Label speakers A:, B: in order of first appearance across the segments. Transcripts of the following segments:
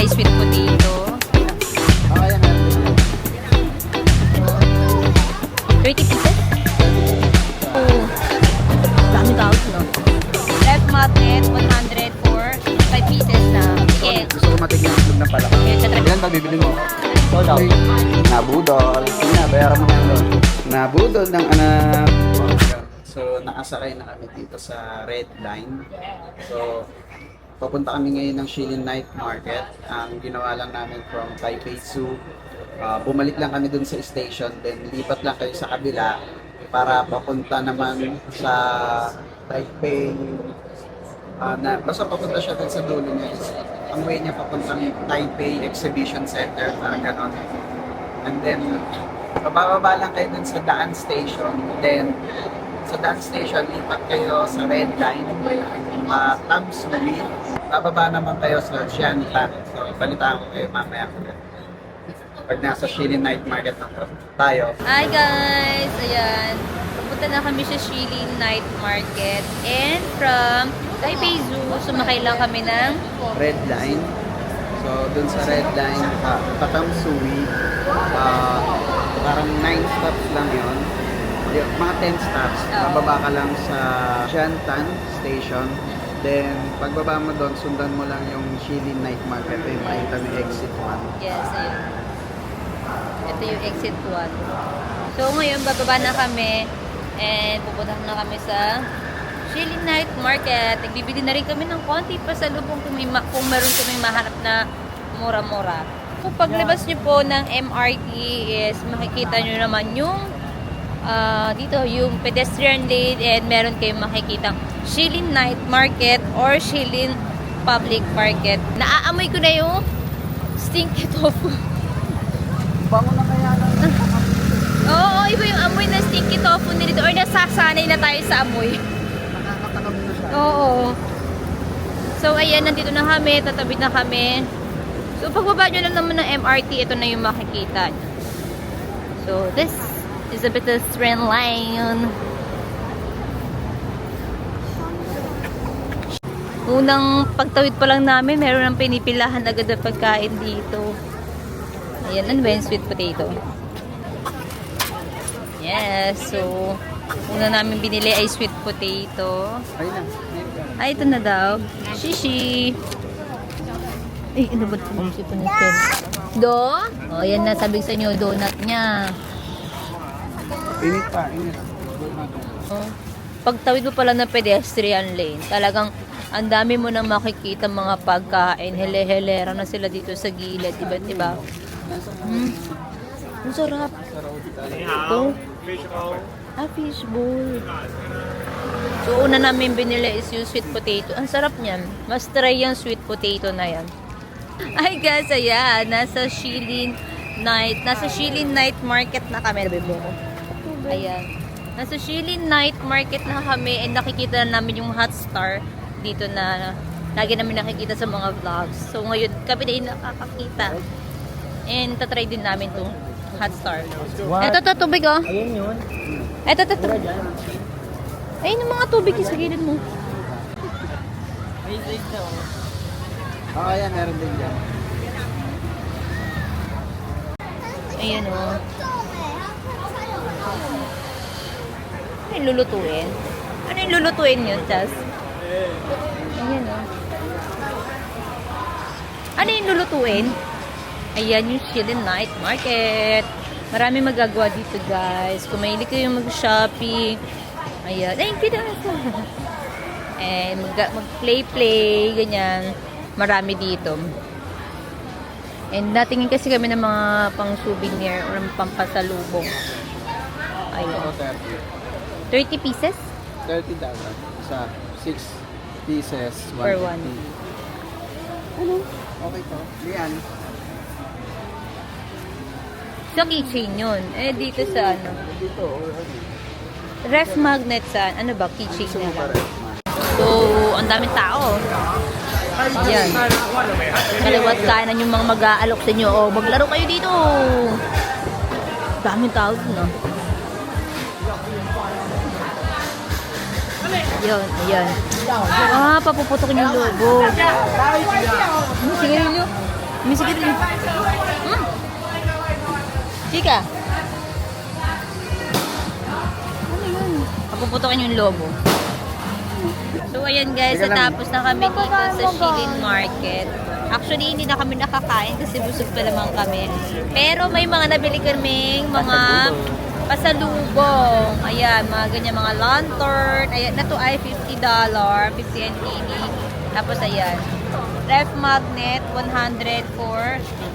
A: ay sweet potato.
B: Okay, yan.
A: 30 pieces? Oh. Dami tao, no? Left magnet, 100 for 5 pieces na. Sige.
B: Gusto ko matignan yung itlog ng palaka.
A: Okay, sa
B: Ilan ba bibili mo? Nabudol. Sige na, bayaran mo na yun. Nabudol ng anak. So, nakasakay na kami dito sa Red Line. So, papunta kami ngayon ng Shilin Night Market. Ang ginawa lang namin from Taipei Zoo. Bumalik lang kami dun sa station. Then, lipat lang kayo sa kabila para papunta naman sa Taipei. Basta papunta siya dun sa dulo niya. Ang way niya papuntang Taipei Exhibition Center. Parang ganon. And then, bababa lang kayo dun sa Daan Station. Then, sa Daan Station, lipat kayo sa Red Line, Tamsui. Bababa naman kayo sa Xiantan. So, balitaan ko kayo mamaya. Pag nasa Shilin Night Market na tayo.
A: Hi guys! Ayan. Pupunta na kami sa Shilin Night Market. And from Taipei Zoo, sumakay lang kami ng
B: Red Line. So, dun sa Red Line, Tamsui, parang 9 stops lang yun. Mga 10 stops, bababa ka lang sa Xiantan Station. Then, pagbaba mo doon, sundan mo lang yung Shilin Night Market. Yung makita mo yung exit 1.
A: Yes, ayun. Ito yung exit 1. So, ngayon, bababa na kami. And pupunta na kami sa Shilin Night Market. Nagbibili na rin kami ng konti pa sa lubong kung meron kami mahanap na mura-mura. So, paglabas nyo po ng MRT is makikita nyo naman yung dito yung pedestrian lane and meron kayong makikita Shilin Night Market or Shilin Public Market. Naaamoy ko na yung stinky tofu.
B: Bango na kaya lang.
A: Oo, iba yung amoy ng stinky tofu nito or nasasanay na tayo sa amoy.
B: Nakakatakam na siya.
A: Oo. So ayan, nandito na kami, tatabi na kami. So pagbaba nyo lang naman ng MRT, ito na yung makikita. So this is a bit of train line. Unang pagtawid pa lang namin, meron ng pinipilahan agad na pagkain dito. Ayan, ano ba yung sweet potato? Yes, so una namin binili ay sweet potato.
B: Ayun na.
A: Ay, ito na daw. Shishi. Ay, ano ba ito? Do? O, yan na, sabi sa inyo, donut niya.
B: Init pa, init.
A: Oh. Pagtawid mo pala ng pedestrian lane, talagang ang dami mo nang makikita mga pagkain. Hele-helera na sila dito sa gilid, diba? Ang sarap. Ito. Fishbowl. So, una namin binili is yung sweet potato. Ang sarap niyan. Mas try yung sweet potato na yan. Ay guys, ayan. Nasa Shilin Night Market na kami. Nabibo ko. Ayan. Nasa Shilin Night Market na kami and nakikita na namin yung Hot Star dito na lagi namin nakikita sa mga vlogs. So ngayon kami na yung nakakakita. And tatry din namin itong Hot Star. Ito, tubig oh.
B: Ayun yun.
A: Ito. Ayun yung mga tubig sa gilid mo.
B: Oo, yan, meron din dyan.
A: Ayan oh. Ano yung lulutuin? Ano yung lulutuin yun, Chas? Ayan oh. Ano yung lulutuin? Ayan yung Shilin Night Market. Marami magagawa dito, guys. Kung mahilig kayo mag-shopping. Ayan. Ay, kita ito. And mag-play, ganyan. Marami dito. And natingin kasi kami ng mga pang-souvenir or pampasalubong. Ayun. 30 pieces?
B: $30. Sa 6 pieces,
A: For one.
B: 150. Ano? Okay to. Lian.
A: Sa keychain yun. Eh, dito sa ano?
B: Dito, or
A: Ref magnet sa, ano ba? Keychain na
B: super.
A: lang. So, ang daming tao. Yan. Kaliwat kanan yung mga mag-aalok sa inyo. O, maglaro kayo dito. Daming tao dun, no? Ayan. Papuputokin yung logo. Sige, Lilo. May sigarilyo. Chika. Ano yun? Papuputokin yung lobo. So, ayan guys,
B: Teka lang.
A: natapos na kami dito sa Shilin Market. Actually, hindi na kami nakakain kasi busog pa naman kami. Pero may mga nabili kaming mga pasalubong. Ayan, mga ganyan, mga lantern. Ayan, na to ay $50, 50 NTD. Tapos ayan, ref magnet, 100 for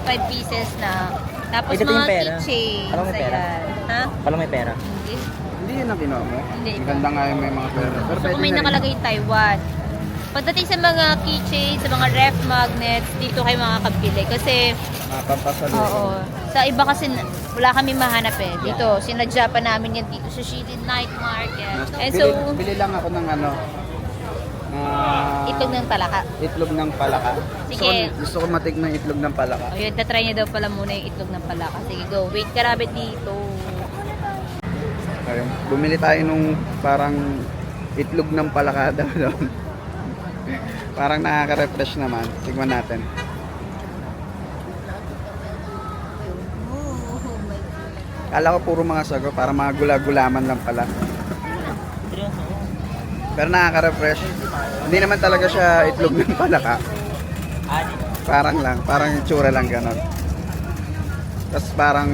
A: 5 pieces na. Tapos
C: Ito yung
A: mga
C: pera.
A: keychains.
C: Alam mo may pera?
A: Ayan. Ha?
C: Paano may pera?
A: Hindi.
B: Hindi yun ang kinuha mo.
A: Hindi.
B: Maganda nga yung may mga pera. Pero
A: So,
B: pwede
A: kung may
B: na rin.
A: nakalagay Taiwan. Pagdating sa mga keychains, sa mga ref magnets, dito kayo makakabili. Kasi,
B: Pampasalubong.
A: oo. Sa iba kasi, wala kami mahanap eh. Dito, sinadya pa namin yan dito sa Shilin Night Market. And so,
B: Bili lang ako ng ano,
A: itlog ng palaka.
B: itlog ng palaka.
A: Sige.
B: Gusto ko matikman yung itlog ng palaka.
A: O yun, tatry niya daw pala muna yung itlog ng palaka. Sige, go. Wait ka rabbit dito.
B: Ayun. Bumili tayo nung parang itlog ng palaka daw doon. Parang nakaka-refresh naman. Tignan natin. Kala ko puro mga sago, para mga gula-gulaman lang pala. Pero nakaka-refresh. Hindi naman talaga siya itlog ng palaka. Parang lang, parang itsura lang ganon. Tapos parang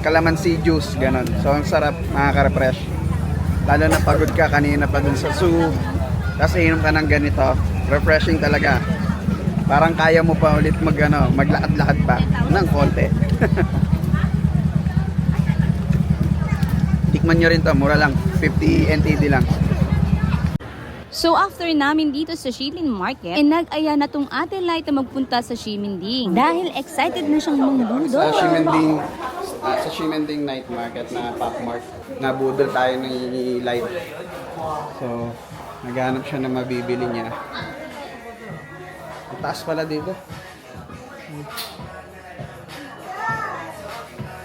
B: calamansi juice, ganon. So ang sarap, nakaka-refresh. Lalo na pagod ka kanina pa dun sa zoo. Tapos inom ka ng ganito, refreshing talaga. Parang kaya mo pa ulit maglakad-lakad pa ng konti. Tikman nyo rin to, mura lang, 50 NTD lang.
D: So after namin dito sa Shilin Market, nag-aya na tong Ate Light na magpunta sa Ximending. Dahil excited na siyang
B: Sa
D: mangbudol.
B: Ximending Night Market na Pop Mart, nabudol tayo ni Light. So, naghanap siya na mabibili niya. Ang taas pala dito.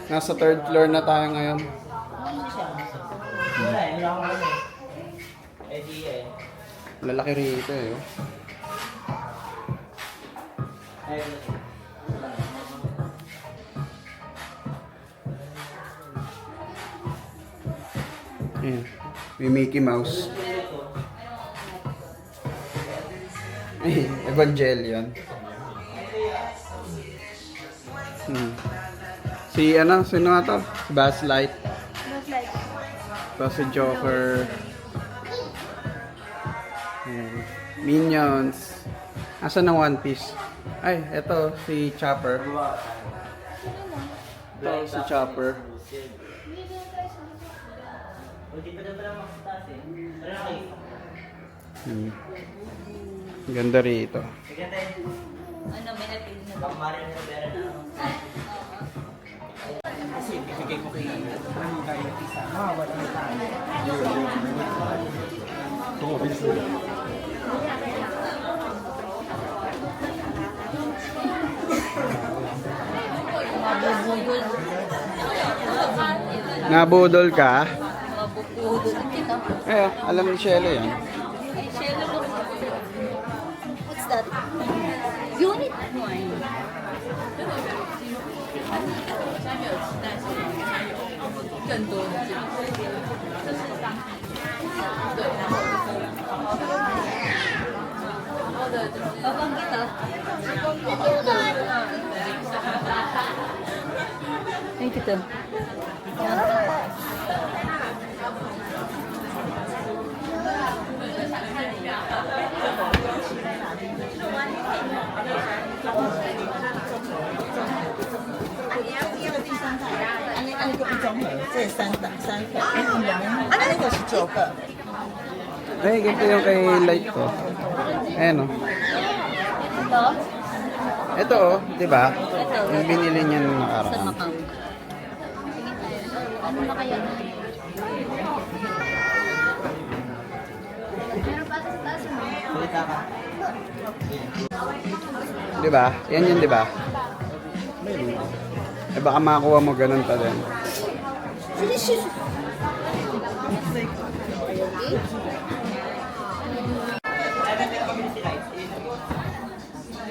B: Nasa third floor na tayo ngayon. Lalaki rito eh. Oh. Ayan. May Mickey Mouse. Ay, Evangelion. Si ano, sino nga to? Si Buzz Light. Tapos si Joker. Ayan. Minions. Asan ang One Piece? Ay, eto si Chopper. Ito si Chopper. Ganda rito.
A: Ano, may napili na ba? Mabubudol.
B: Nabudol ka?
A: Mabubudol.
B: Eh, alam ni Shelo yan.
A: Ay, Shelo, look. What's that? Unit 1. Babang kita. Ay, dito.
B: Ay, ganito yung kay Light ko. Ayan o.
A: Ito?
B: Ito o, di ba?
A: Ito.
B: Yung binili niya nung
A: Sa
B: nakaraan.
A: Macau. Tingin tayo. Ano na kaya? Meron pa ata sa taas mo.
B: Di ba? Yan yun, di ba? Eh baka makakuha mo ganun pa din.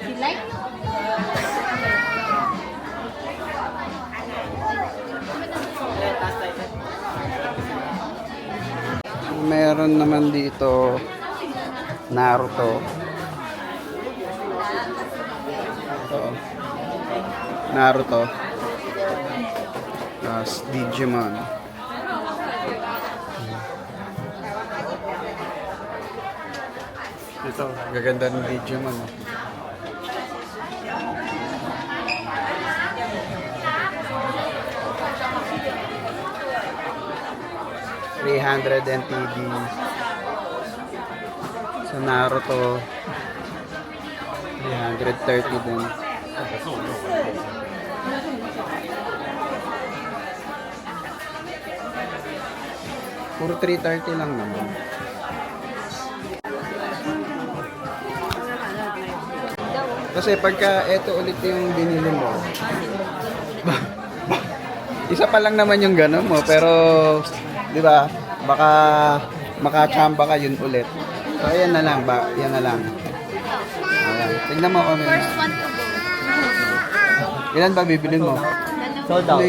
A: Si Light?
B: meron naman dito Naruto. Ito. Naruto. Tapos Digimon. Ito, gaganda ng Digimon. Oh. $300 NTD. Sa Naruto, 330 din. Puro 330 lang naman. Kasi pagka eto ulit yung binili mo, isa pa lang naman yung gano'n mo, pero di ba, baka makachamba ka yun ulit. So ayan na lang, yan na lang. Ayan. Tignan mo kami.
A: First one to go.
B: Ilan ba bibilin mo?
C: Sold out.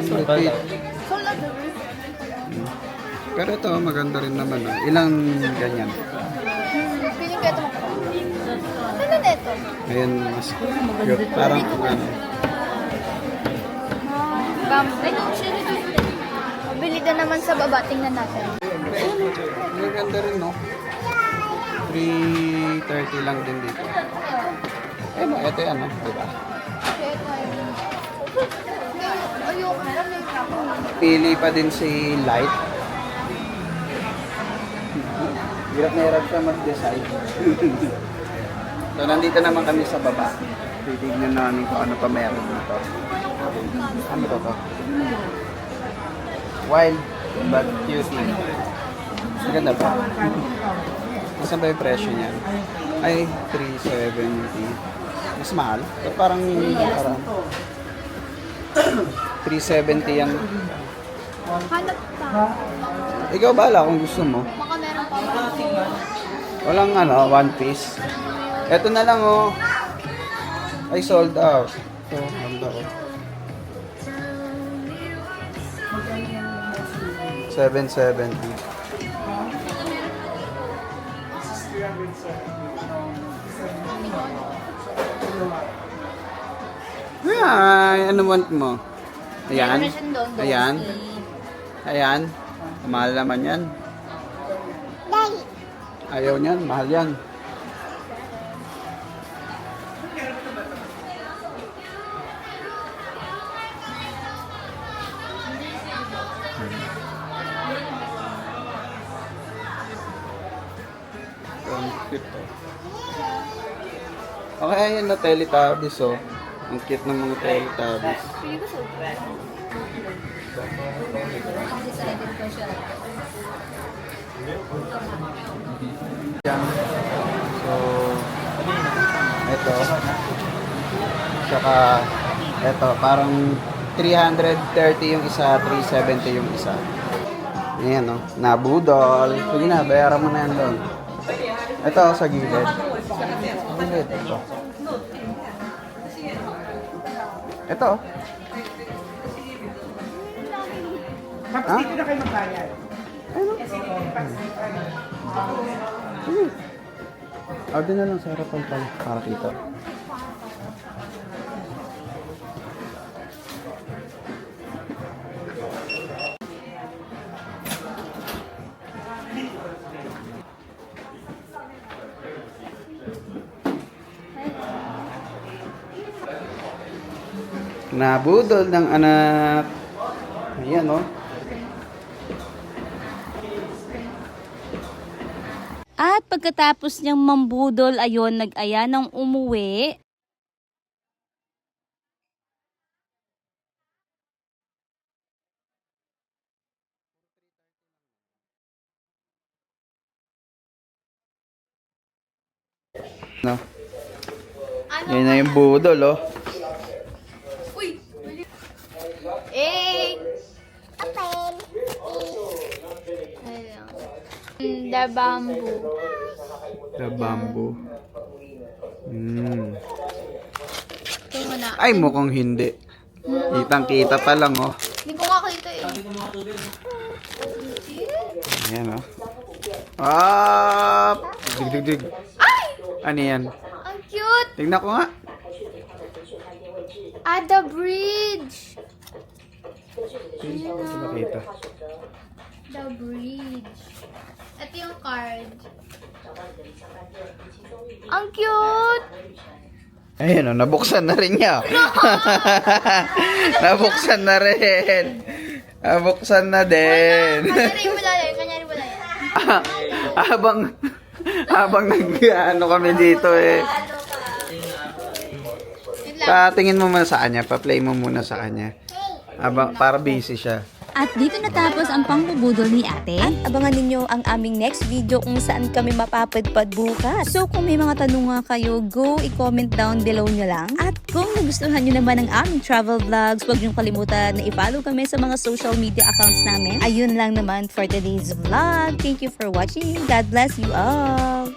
B: Repeat. Pero ito, maganda rin naman. Oh. Ilang ganyan?
A: Feeling ko ito Ano na ito?
B: Ayun, mas cute. Parang ano.
A: Ay, no, Mabili na naman sa baba. Tingnan natin.
B: Maganda rin, no? 330 lang din dito. Eh, no, ito yan, no? Diba?
A: Ayoko.
B: Pili pa din si Light. Hirap na hirap siya mag-decide. So, nandito naman kami sa baba. Titignan namin kung ano pa meron dito. Ano to? Wild but cutie. Maganda ba? Saan ba yung presyo niya? Ay, 370. Mas mahal? Parang 370 yan.
A: Hanap pa.
B: Ikaw bahala kung gusto mo.
A: Baka meron pa.
B: Walang one piece. Ito na lang oh. Ay sold out. So, ganda oh. 770. Ay, ano want mo? Ayan. Ayan. Ayan. Mahal naman yan. Ayaw niyan, mahal yan. Ang cute to. Okay, ayan na Teletubbies oh. Ang cute ng mga Teletubbies.
A: Feeling ko super. Decided ko siya.
B: Yan. So, ito. Saka, ito. Parang 330 yung isa, 370 yung isa. Ayan o. Nabudol. Sige na, bayaran mo na yan doon. Ito sa gilid. Gilid. Ito. Ito.
C: Tapos dito na kayo magbayad.
B: Order na lang sa harapan pala para kita. Nabudol ng anak. Ayan oh.
D: At pagkatapos niyang mambudol, ayon, nag-aya ng umuwi.
B: No. Yan na yung budol oh.
A: Uy! Eh! The bamboo.
B: The bamboo.
A: Ito mo na.
B: Ay, mukhang hindi. Kitang-kita pa lang, oh.
A: Hindi ko nga kita eh.
B: Ayan, oh. Ah! Dig. Ano yan?
E: Ang cute!
B: Tingnan ko nga.
E: The bridge!
B: Hindi ko makita.
E: The bridge. Ito yung card. Ang cute!
B: Ayun, oh, nabuksan na rin niya. Nabuksan na rin. Nabuksan na din.
E: Kanyari mo lang yan.
B: habang nag-ano kami dito eh. Patingin mo muna sa kanya, pa-play mo muna sa kanya. Para busy siya.
D: At dito natapos ang pangbubudol ni ate. At abangan ninyo ang aming next video kung saan kami mapapadpad bukas. So kung may mga tanong nga kayo, go i-comment down below nyo lang. At kung nagustuhan nyo naman ang aming travel vlogs, huwag nyo kalimutan na i-follow kami sa mga social media accounts namin. Ayun lang naman for today's vlog. Thank you for watching. God bless you all.